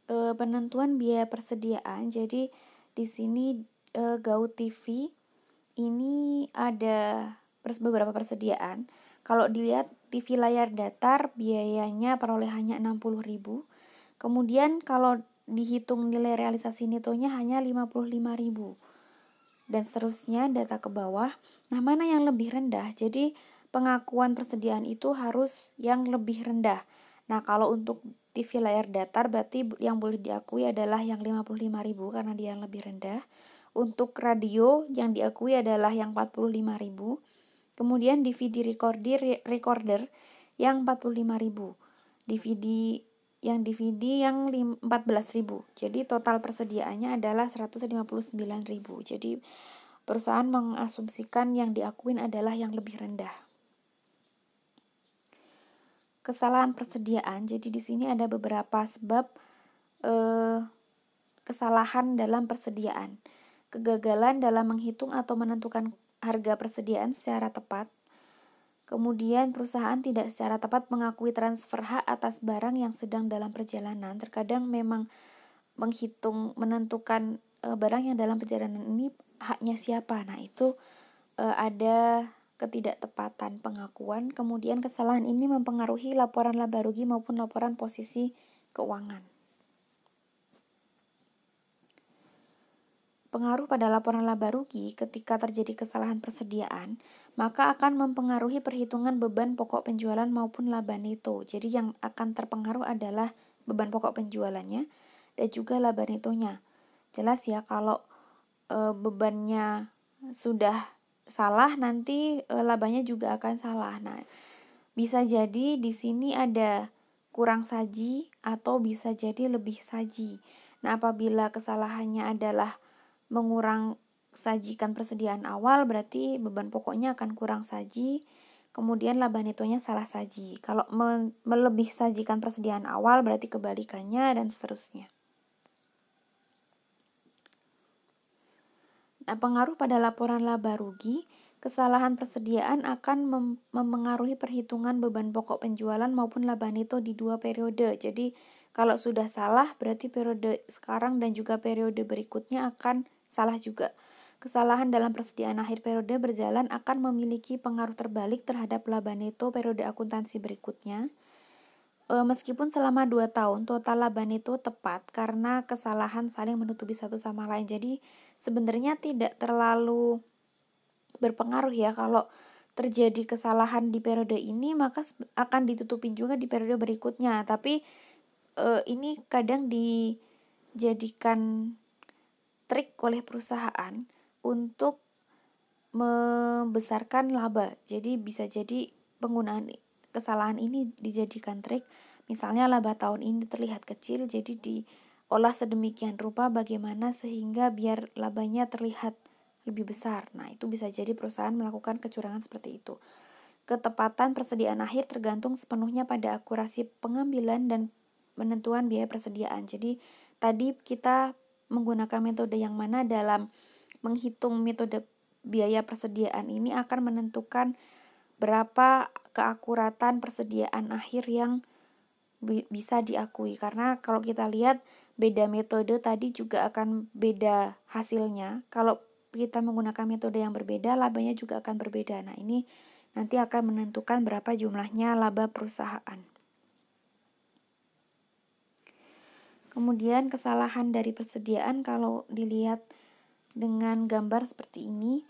penentuan biaya persediaan. Jadi di sini GAU TV ini ada beberapa persediaan. Kalau dilihat TV layar datar biayanya perolehannya 60.000. Kemudian kalau dihitung nilai realisasi netonya hanya 55.000. Dan seterusnya data ke bawah. Nah, mana yang lebih rendah? Jadi pengakuan persediaan itu harus yang lebih rendah. Nah, kalau untuk TV layar datar berarti yang boleh diakui adalah yang 55.000 karena dia yang lebih rendah. Untuk radio yang diakui adalah yang 45.000. Kemudian DVD recorder yang 45.000. DVD yang 14.000. Jadi total persediaannya adalah 159.000. Jadi perusahaan mengasumsikan yang diakuin adalah yang lebih rendah. Kesalahan persediaan. Jadi di sini ada beberapa sebab kesalahan dalam persediaan. Kegagalan dalam menghitung atau menentukan harga persediaan secara tepat. Kemudian perusahaan tidak secara tepat mengakui transfer hak atas barang yang sedang dalam perjalanan. Terkadang memang menentukan barang yang dalam perjalanan ini haknya siapa. Nah, itu ada ketidaktepatan pengakuan. Kemudian kesalahan ini mempengaruhi laporan laba rugi maupun laporan posisi keuangan. Pengaruh pada laporan laba rugi ketika terjadi kesalahan persediaan, maka akan mempengaruhi perhitungan beban pokok penjualan maupun laba neto. Jadi yang akan terpengaruh adalah beban pokok penjualannya dan juga laba netonya. Jelas ya, kalau bebannya sudah salah, nanti labanya juga akan salah. Nah, bisa jadi di sini ada kurang saji atau bisa jadi lebih saji. Nah, apabila kesalahannya adalah mengurang sajikan persediaan awal, berarti beban pokoknya akan kurang saji, kemudian laba netonya salah saji. Kalau melebih sajikan persediaan awal, berarti kebalikannya, dan seterusnya. Nah, pengaruh pada laporan laba rugi, kesalahan persediaan akan mempengaruhi perhitungan beban pokok penjualan maupun laba neto di dua periode. Jadi, kalau sudah salah, berarti periode sekarang dan juga periode berikutnya akan salah juga. Kesalahan dalam persediaan akhir periode berjalan akan memiliki pengaruh terbalik terhadap laba neto periode akuntansi berikutnya. Meskipun selama 2 tahun total laba neto tepat karena kesalahan saling menutupi satu sama lain. Jadi sebenarnya tidak terlalu berpengaruh ya kalau terjadi kesalahan di periode ini, maka akan ditutupin juga di periode berikutnya. Tapi ini kadang dijadikan trik oleh perusahaan untuk membesarkan laba. Jadi bisa jadi penggunaan kesalahan ini dijadikan trik. Misalnya laba tahun ini terlihat kecil, jadi diolah sedemikian rupa bagaimana sehingga biar labanya terlihat lebih besar. Nah, itu bisa jadi perusahaan melakukan kecurangan seperti itu. Ketepatan persediaan akhir tergantung sepenuhnya pada akurasi pengambilan dan penentuan biaya persediaan. Jadi tadi kita menggunakan metode yang mana dalam menghitung metode biaya persediaan ini akan menentukan berapa keakuratan persediaan akhir yang bisa diakui. Karena kalau kita lihat beda metode tadi juga akan beda hasilnya. Kalau kita menggunakan metode yang berbeda, labanya juga akan berbeda. Nah, ini nanti akan menentukan berapa jumlahnya laba perusahaan. Kemudian kesalahan dari persediaan kalau dilihat dengan gambar seperti ini,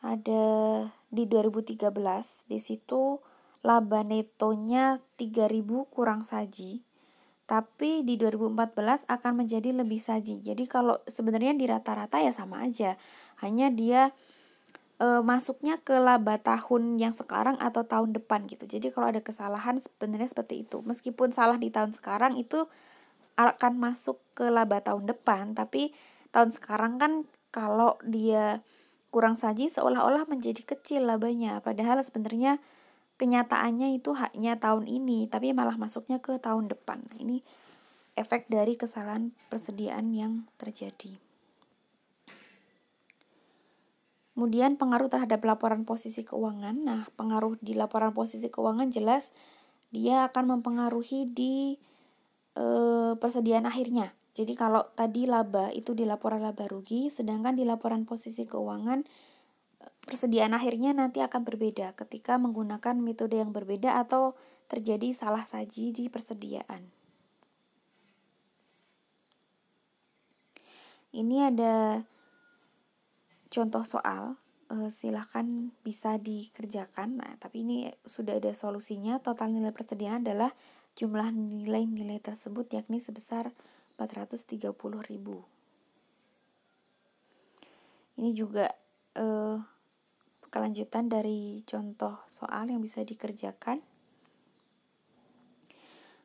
ada di 2013, di situ laba netonya 3.000 kurang saji, tapi di 2014 akan menjadi lebih saji. Jadi kalau sebenarnya di rata-rata ya sama aja, hanya dia masuknya ke laba tahun yang sekarang atau tahun depan gitu. Jadi kalau ada kesalahan sebenarnya seperti itu. Meskipun salah di tahun sekarang itu akan masuk ke laba tahun depan, tapi tahun sekarang kan kalau dia kurang saji seolah-olah menjadi kecil labanya, padahal sebenarnya kenyataannya itu haknya tahun ini, tapi malah masuknya ke tahun depan. Nah, ini efek dari kesalahan persediaan yang terjadi. Kemudian pengaruh terhadap laporan posisi keuangan. Nah, pengaruh di laporan posisi keuangan jelas dia akan mempengaruhi di persediaan akhirnya. Jadi kalau tadi laba itu di laporan laba rugi, sedangkan di laporan posisi keuangan persediaan akhirnya nanti akan berbeda ketika menggunakan metode yang berbeda atau terjadi salah saji di persediaan. Ini ada contoh soal, silahkan bisa dikerjakan. Nah, tapi ini sudah ada solusinya. Total nilai persediaan adalah jumlah nilai-nilai tersebut yakni sebesar 430.000. Ini juga kelanjutan dari contoh soal yang bisa dikerjakan.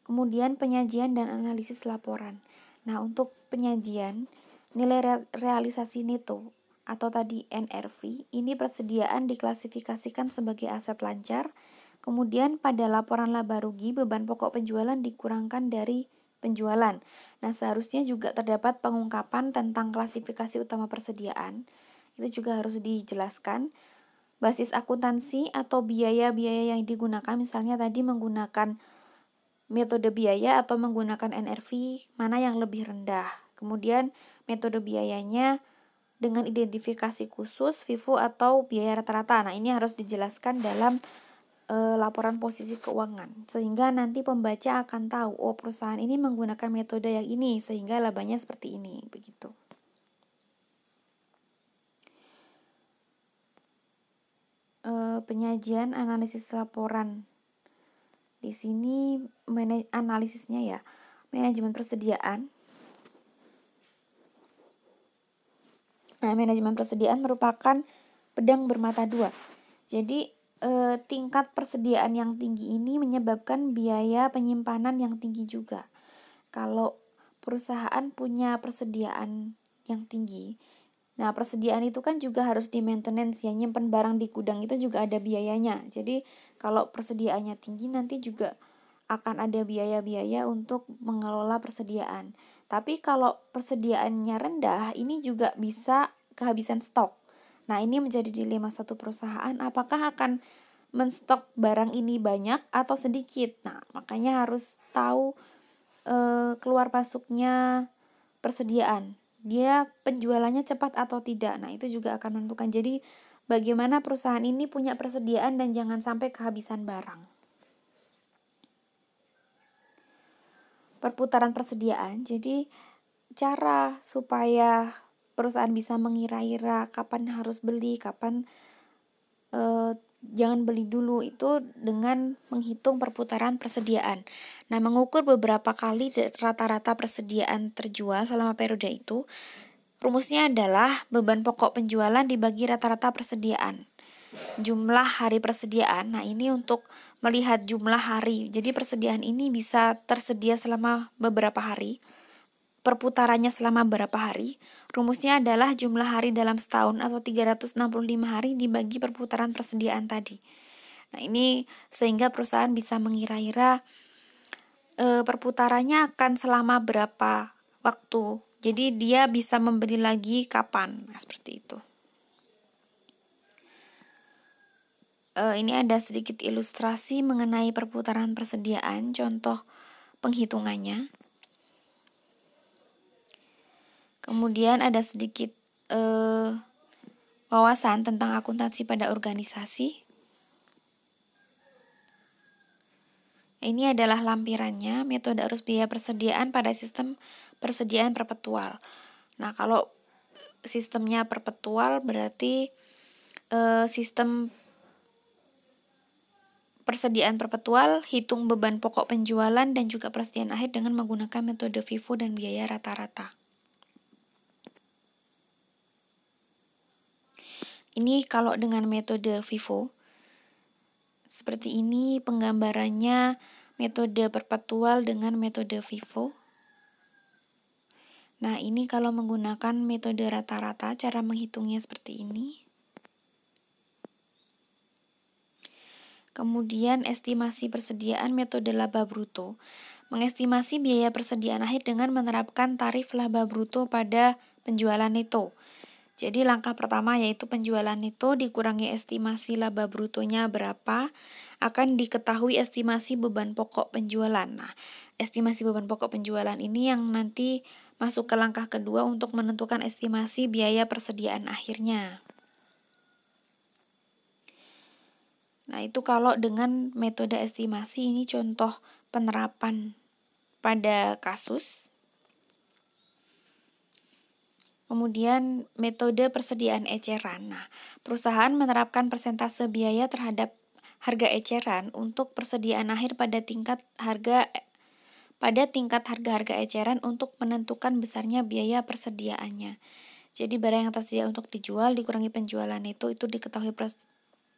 Kemudian penyajian dan analisis laporan. Nah, untuk penyajian, nilai realisasi neto atau tadi NRV, ini persediaan diklasifikasikan sebagai aset lancar. Kemudian pada laporan laba rugi, beban pokok penjualan dikurangkan dari penjualan. Nah, seharusnya juga terdapat pengungkapan tentang klasifikasi utama persediaan. Itu juga harus dijelaskan. Basis akuntansi atau biaya-biaya yang digunakan, misalnya tadi menggunakan metode biaya atau menggunakan NRV, mana yang lebih rendah. Kemudian metode biayanya dengan identifikasi khusus, FIFO atau biaya rata-rata. Nah, ini harus dijelaskan dalam laporan posisi keuangan. Sehingga nanti pembaca akan tahu, oh perusahaan ini menggunakan metode yang ini, sehingga labanya seperti ini, begitu. Penyajian analisis laporan. Di sini analisisnya ya, manajemen persediaan. Nah, manajemen persediaan merupakan pedang bermata dua. Jadi tingkat persediaan yang tinggi ini menyebabkan biaya penyimpanan yang tinggi juga. Kalau perusahaan punya persediaan yang tinggi, nah persediaan itu kan juga harus di maintenance ya, nyimpen barang di gudang itu juga ada biayanya. Jadi kalau persediaannya tinggi nanti juga akan ada biaya-biaya untuk mengelola persediaan. Tapi kalau persediaannya rendah, ini juga bisa kehabisan stok. Nah, ini menjadi dilema suatu perusahaan, apakah akan menstok barang ini banyak atau sedikit. Nah, makanya harus tahu keluar masuknya persediaan. Dia penjualannya cepat atau tidak. Nah, itu juga akan menentukan. Jadi, bagaimana perusahaan ini punya persediaan dan jangan sampai kehabisan barang. Perputaran persediaan. Jadi, cara supaya perusahaan bisa mengira-ira kapan harus beli, kapan jangan beli dulu, itu dengan menghitung perputaran persediaan. Nah, mengukur beberapa kali rata-rata persediaan terjual selama periode itu, rumusnya adalah beban pokok penjualan dibagi rata-rata persediaan. Jumlah hari persediaan, nah ini untuk melihat jumlah hari. Jadi persediaan ini bisa tersedia selama beberapa hari. Perputarannya selama berapa hari? Rumusnya adalah jumlah hari dalam setahun atau 365 hari dibagi perputaran persediaan tadi. Nah, ini sehingga perusahaan bisa mengira-ira perputarannya akan selama berapa waktu. Jadi dia bisa membeli lagi kapan. Nah, seperti itu. Ini ada sedikit ilustrasi mengenai perputaran persediaan, contoh penghitungannya. Kemudian ada sedikit wawasan tentang akuntansi pada organisasi. Ini adalah lampirannya, metode arus biaya persediaan pada sistem persediaan perpetual. Nah, kalau sistemnya perpetual berarti sistem persediaan perpetual, hitung beban pokok penjualan dan juga persediaan akhir dengan menggunakan metode FIFO dan biaya rata-rata. Ini kalau dengan metode FIFO, seperti ini penggambarannya metode perpetual dengan metode FIFO. Nah, ini kalau menggunakan metode rata-rata, cara menghitungnya seperti ini. Kemudian estimasi persediaan metode laba bruto. Mengestimasi biaya persediaan akhir dengan menerapkan tarif laba bruto pada penjualan neto. Jadi langkah pertama yaitu penjualan neto dikurangi estimasi laba brutonya berapa, akan diketahui estimasi beban pokok penjualan. Nah, estimasi beban pokok penjualan ini yang nanti masuk ke langkah kedua untuk menentukan estimasi biaya persediaan akhirnya. Nah, itu kalau dengan metode estimasi, ini contoh penerapan pada kasus. Kemudian metode persediaan eceran. Nah, perusahaan menerapkan persentase biaya terhadap harga eceran untuk persediaan akhir pada tingkat harga eceran untuk menentukan besarnya biaya persediaannya. Jadi barang yang tersedia untuk dijual dikurangi penjualan itu diketahui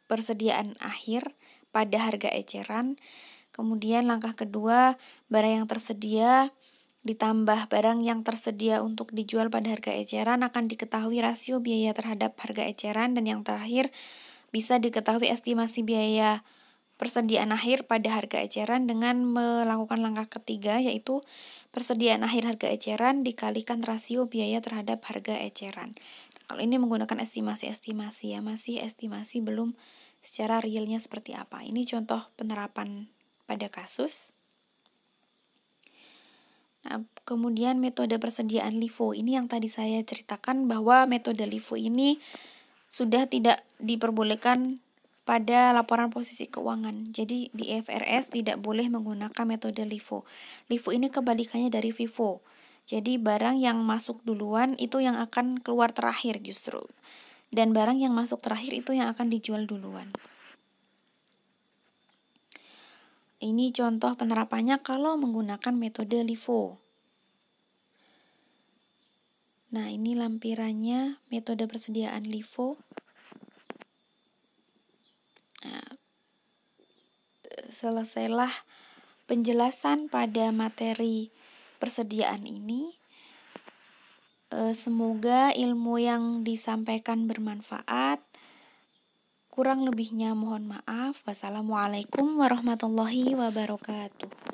persediaan akhir pada harga eceran. Kemudian langkah kedua, barang yang tersedia ditambah barang yang tersedia untuk dijual pada harga eceran akan diketahui rasio biaya terhadap harga eceran. Dan yang terakhir, bisa diketahui estimasi biaya persediaan akhir pada harga eceran dengan melakukan langkah ketiga, yaitu persediaan akhir harga eceran dikalikan rasio biaya terhadap harga eceran. Kalau ini menggunakan estimasi-estimasi ya, masih estimasi, belum secara realnya seperti apa. Ini contoh penerapan pada kasus. Nah, kemudian metode persediaan LIFO ini yang tadi saya ceritakan bahwa metode LIFO ini sudah tidak diperbolehkan pada laporan posisi keuangan. Jadi di IFRS tidak boleh menggunakan metode LIFO. LIFO ini kebalikannya dari FIFO. Jadi barang yang masuk duluan itu yang akan keluar terakhir justru. Dan barang yang masuk terakhir itu yang akan dijual duluan. Ini contoh penerapannya kalau menggunakan metode LIFO. Nah, ini lampirannya metode persediaan LIFO. Nah, selesailah penjelasan pada materi persediaan ini. Semoga ilmu yang disampaikan bermanfaat. Kurang lebihnya mohon maaf. Wassalamualaikum warahmatullahi wabarakatuh.